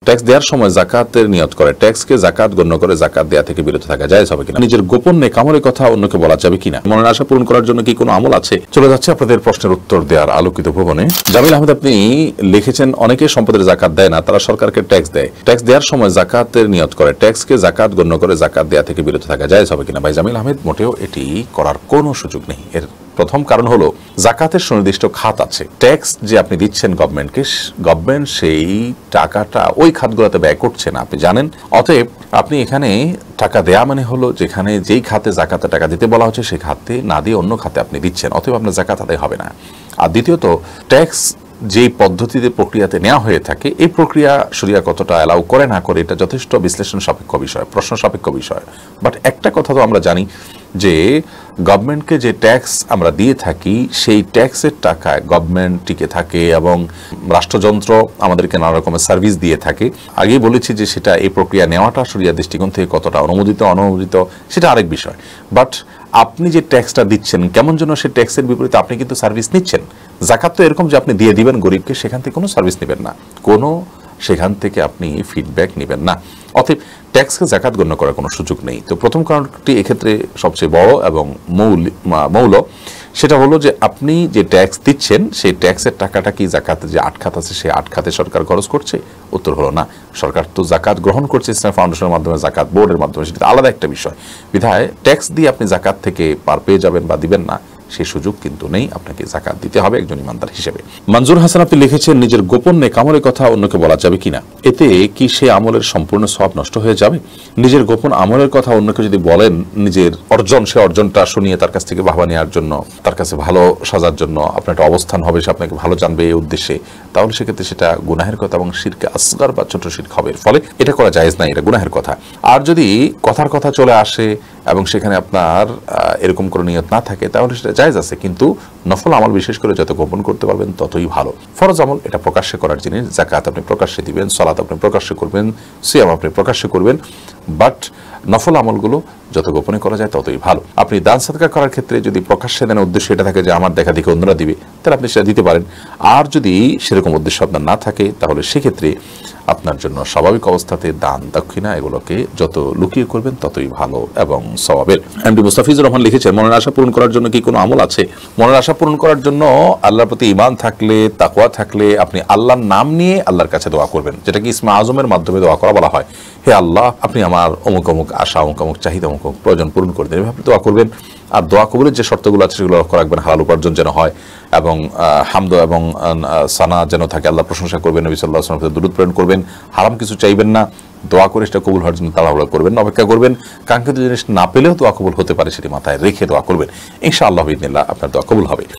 Tax দেওয়ার সময় জাকাতের নিয়ত করে, ট্যাক্সকে জাকাত গণ্য করে জাকাত দেওয়া থেকে বিরত থাকা জায়েজ হবে কিনা? নিজের গোপন নেক আমলের কথা অন্যকে বলা যাবে কিনা? মনের আশা পূরণ করার জন্য কি কোনো আমল আছে? চলে যাচ্ছে আপনাদের প্রশ্নের উত্তর দেওয়ার আলোকিত ভবনে। জামিল আহমেদ আপনি লিখেছেন, অনেকে সম্পদের জাকাত দেয় না, তারা সরকারকে ট্যাক্স দেয়। ট্যাক্স দেওয়ার সময় জাকাতের নিয়ত করে, ট্যাক্সকে জাকাত গণ্য করে জাকাত দেওয়া থেকে বিরত থাকা জায়েজ হবে কিনা? ভাই জামিল আহমেদ, মোটেও এটি করার কোনো সুযোগ নেই। এর প্রথম কারণ হলো জাকাতের সুনির্দিষ্ট খাত আছে। ট্যাক্স যে আপনি দিচ্ছেন গভর্নমেন্টকে, গভর্নমেন্ট সেই টাকাটা ওই খাতগুলোতে ব্যয় করছে না, আপনি জানেন। অতএব আপনি এখানে টাকা দেয়া মানে হলো যেখানে যেই খাতে জাকাতে টাকা দিতে বলা হচ্ছে সেই খাতে না দিয়ে অন্য খাতে আপনি দিচ্ছেন, অতএব আপনার জাকাত আদায় হবে না। আর দ্বিতীয়ত, ট্যাক্স যেই পদ্ধতিতে প্রক্রিয়াতে নেওয়া হয়ে থাকে, এই প্রক্রিয়া শরিয়া কতটা অ্যালাউ করে না করে এটা যথেষ্ট বিশ্লেষণ সাপেক্ষ বিষয়, প্রশ্ন সাপেক্ষ বিষয়। বাট একটা কথা তো আমরা জানি যে গভর্নমেন্টকে যে ট্যাক্স আমরা দিয়ে থাকি সেই ট্যাক্সের টাকায় গভর্নমেন্ট টিকে থাকে এবং রাষ্ট্রযন্ত্র আমাদেরকে নানা রকমের সার্ভিস দিয়ে থাকে। আগেই বলেছি যে সেটা এই প্রক্রিয়া নেওয়াটা শরিয়া দৃষ্টিকোণ থেকে কতটা অনুমোদিত অননুমোদিত সেটা আরেক বিষয়। বাট আপনি যে ট্যাক্সটা দিচ্ছেন, কেমন যেন সেই ট্যাক্সের বিপরীতে আপনি কিন্তু সার্ভিস নিচ্ছেন। জাকাত তো এরকম যে আপনি দিয়ে দিবেন গরিবকে, সেখান থেকে কোনো সার্ভিস নেবেন না, কোনো সেখান থেকে আপনি ফিডব্যাক নেবেন না। অতএব ট্যাক্সকে জাকাত গণ্য করার কোনো সুযোগ নেই। তো প্রথম কারণটি এক্ষেত্রে সবচেয়ে বড় এবং মৌল সেটা হলো যে আপনি যে ট্যাক্স দিচ্ছেন সেই ট্যাক্সের টাকাটা কি জাকাতের যে 8 খাত আছে সেই 8 খাতে সরকার খরচ করছে? উত্তর হলো না। সরকার তো জাকাত গ্রহণ করছে ইসলাম ফাউন্ডেশনের মাধ্যমে, জাকাত বোর্ডের মাধ্যমে, সেটা আলাদা একটা বিষয়। বিধায় ট্যাক্স দিয়ে আপনি জাকাত থেকে পার পেয়ে যাবেন বা দিবেন না সেই সুযোগ কিন্তু নেই, আপনাকে জাকাত দিতে হবে একজন ইমানদার হিসেবে। মনজুর হাসান আপনি লিখেছেন, নিজের গোপন নেক আমলের কথা অন্যকে বলা যাবে কিনা? এতে কি সে আমলের সম্পূর্ণ সওয়াব নষ্ট হয়ে যাবে? নিজের গোপন আমলের কথা অন্যকে যদি বলেন, নিজের অর্জন, সে অর্জনটা শুনিয়ে তার কাছ থেকে বাহবা নেওয়ার জন্য, তার কাছে ভালো সাজার জন্য, আপনার একটা অবস্থান হবে, সে আপনাকে ভালো জানবে এই উদ্দেশ্যে, তাহলে সেক্ষেত্রে সেটা গুনাহের কথা এবং শিরকে আসগার বা ছোট শিরক হবে। ফলে এটা করা জায়েজ নাই, এটা গুনাহের কথা। আর যদি কথার কথা চলে আসে এবং সেখানে আপনার এরকম কোনো নিয়ত না থাকে, তাহলে সেটা জায়েজ আছে। কিন্তু নফল আমল বিশেষ করে যত গোপন করতে পারবেন ততই ভালো। ফরজ আমল এটা প্রকাশ্যে করার জিনিস, জাকাত আপনি প্রকাশ্যে দিবেন, সালাত আপনি প্রকাশ্যে করবেন, সিয়াম আপনি প্রকাশ্যে করবেন। বাট নফল আমলগুলো যত গোপনে করা যায় ততই ভালো। আপনি দান সাদকা করার ক্ষেত্রে যদি প্রকাশ্যে দেন উদ্দেশ্য এটা থাকে যে আমার দেখা দেখে অন্যরা দিবে, তাহলে আপনি সেটা দিতে পারেন। আর যদি সেরকম উদ্দেশ্য আপনার না থাকে, তাহলে সেক্ষেত্রে আপনার জন্য স্বাভাবিক অবস্থাতে দান দক্ষিণা এগুলোকে যত লুকিয়ে করবেন ততই ভালো এবং সওয়াবের। এমডি মুস্তাফিজুর রহমান লিখেছেন, মনের আশা পূরণ করার জন্য কি কোনো আমল আছে? মনের আশা পূরণ করার জন্য আল্লাহর প্রতি ঈমান থাকলে, তাকওয়া থাকলে আপনি আল্লাহর নাম নিয়ে আল্লাহর কাছে দোয়া করবেন, যেটাকে ইসমে আজমের মাধ্যমে দোয়া করা বলা হয়। হে আল্লাহ, আপনি আমার অমুক অমুক আশা, অমুক অমুক চাহিদা, অমুক অমুক প্রয়োজন পূরণ করে দেন, আপনি দোয়া করবেন। আর দোয়া কবুলের যে শর্তগুলো আছে সেগুলো লক্ষ্য রাখবেন, হালাল উপার্জন যেন হয় এবং হামদ এবং সানা যেন থাকে, আল্লাহ প্রশংসা করবেন, নবী সাল্লাল্লাহু আলাইহি ওয়াসাল্লাম দুরূদ প্রেরণ করবেন, হারাম কিছু চাইবেন না, দোয়া করে সেটা কবুল হওয়ার জন্য তাড়াহুড়া করবেন না, অপেক্ষা করবেন। কাঙ্ক্ষিত জিনিস না পেলেও দোয়া কবুল হতে পারে সেটি মাথায় রেখে দোয়া করবেন। ইনশাআল্লাহ বিইذনিল্লাহ আপনার দোয়া কবুল হবে।